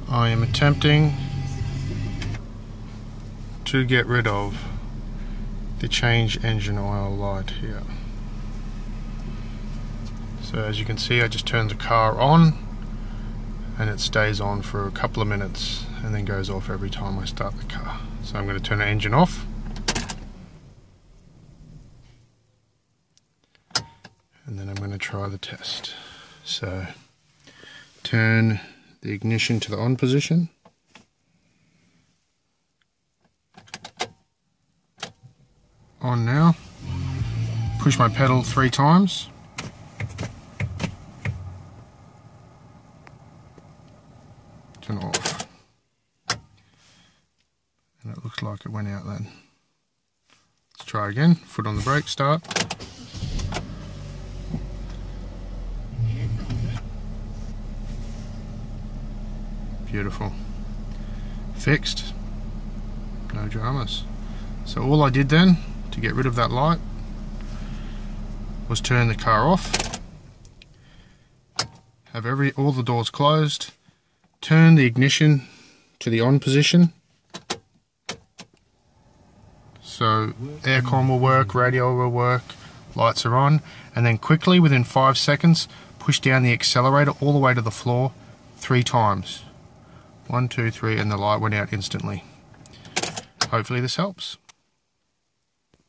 I am attempting to get rid of the change engine oil light here. So as you can see, I just turned the car on and it stays on for a couple of minutes and then goes off every time I start the car. So I'm going to turn the engine off. And then I'm going to try the test. So turn the ignition to the on position. On now. Push my pedal 3 times. Turn it off. And it looks like it went out then. Let's try again. Foot on the brake, start. Beautiful. Fixed. No dramas. So all I did then to get rid of that light was turn the car off, have all the doors closed, turn the ignition to the on position, so aircon will work, radio will work, lights are on, and then quickly within 5 seconds push down the accelerator all the way to the floor 3 times. 1, 2, 3, and the light went out instantly. Hopefully this helps.